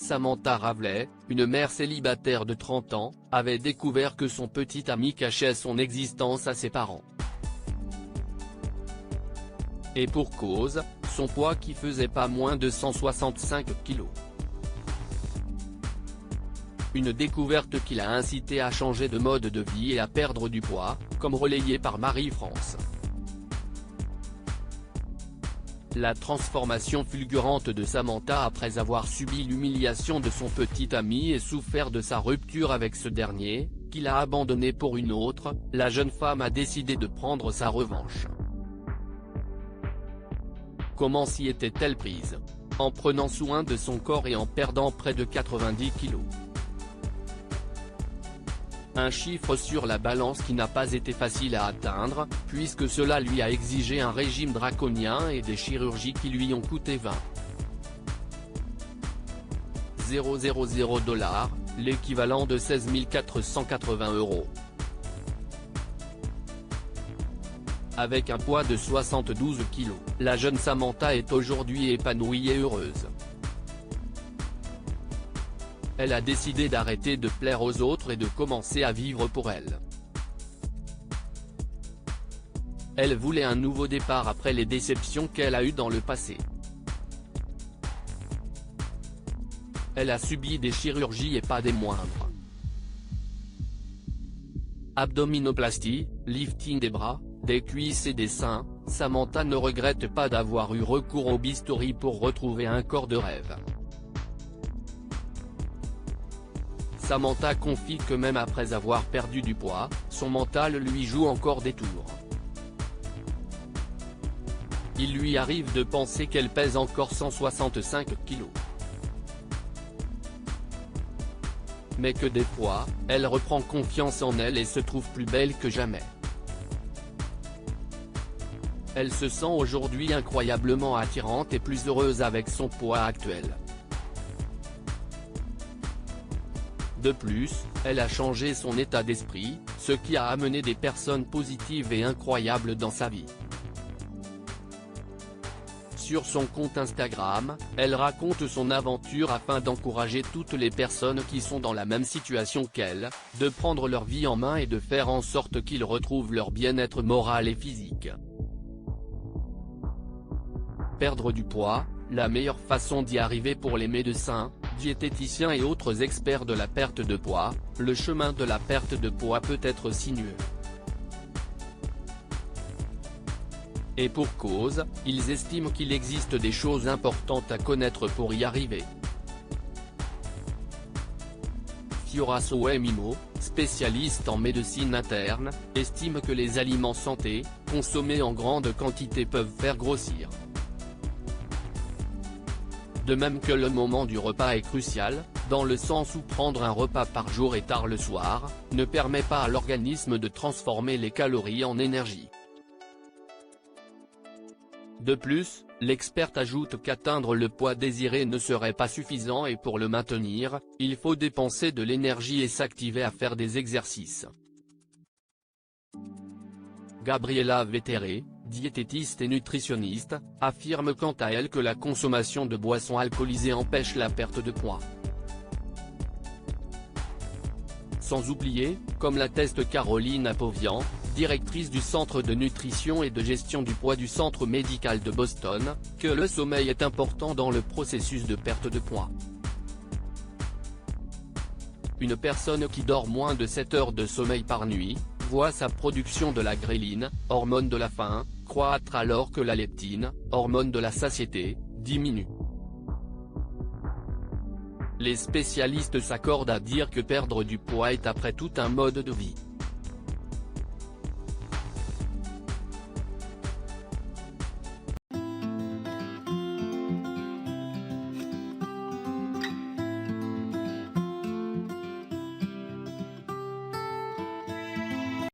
Samantha Ravelet, une mère célibataire de 30 ans, avait découvert que son petit ami cachait son existence à ses parents. Et pour cause, son poids qui faisait pas moins de 165 kg. Une découverte qui l'a incité à changer de mode de vie et à perdre du poids, comme relayé par Marie-France. La transformation fulgurante de Samantha après avoir subi l'humiliation de son petit ami et souffert de sa rupture avec ce dernier, qui l'a abandonné pour une autre, la jeune femme a décidé de prendre sa revanche. Comment s'y était-elle prise? En prenant soin de son corps et en perdant près de 90 kg. Un chiffre sur la balance qui n'a pas été facile à atteindre, puisque cela lui a exigé un régime draconien et des chirurgies qui lui ont coûté 20 000 $, l'équivalent de 16 480 €. Avec un poids de 72 kg, la jeune Samantha est aujourd'hui épanouie et heureuse. Elle a décidé d'arrêter de plaire aux autres et de commencer à vivre pour elle. Elle voulait un nouveau départ après les déceptions qu'elle a eues dans le passé. Elle a subi des chirurgies et pas des moindres. Abdominoplastie, lifting des bras, des cuisses et des seins, Samantha ne regrette pas d'avoir eu recours au bistouri pour retrouver un corps de rêve. Samantha confie que même après avoir perdu du poids, son mental lui joue encore des tours. Il lui arrive de penser qu'elle pèse encore 165 kg. Mais que des fois, elle reprend confiance en elle et se trouve plus belle que jamais. Elle se sent aujourd'hui incroyablement attirante et plus heureuse avec son poids actuel. De plus, elle a changé son état d'esprit, ce qui a amené des personnes positives et incroyables dans sa vie. Sur son compte Instagram, elle raconte son aventure afin d'encourager toutes les personnes qui sont dans la même situation qu'elle, de prendre leur vie en main et de faire en sorte qu'ils retrouvent leur bien-être moral et physique. Perdre du poids, la meilleure façon d'y arriver pour les médecins, diététiciens et autres experts de la perte de poids, le chemin de la perte de poids peut être sinueux. Et pour cause, ils estiment qu'il existe des choses importantes à connaître pour y arriver. Fiora Soemimo, spécialiste en médecine interne, estime que les aliments santé, consommés en grande quantité peuvent faire grossir. De même que le moment du repas est crucial, dans le sens où prendre un repas par jour et tard le soir, ne permet pas à l'organisme de transformer les calories en énergie. De plus, l'experte ajoute qu'atteindre le poids désiré ne serait pas suffisant et pour le maintenir, il faut dépenser de l'énergie et s'activer à faire des exercices. Gabriela Vettere, diététiste et nutritionniste, affirme quant à elle que la consommation de boissons alcoolisées empêche la perte de poids. Sans oublier, comme l'atteste Caroline Apovian, directrice du Centre de nutrition et de gestion du poids du Centre médical de Boston, que le sommeil est important dans le processus de perte de poids. Une personne qui dort moins de 7 heures de sommeil par nuit, voit sa production de la gréline, hormone de la faim, croître alors que la leptine, hormone de la satiété, diminue. Les spécialistes s'accordent à dire que perdre du poids est après tout un mode de vie.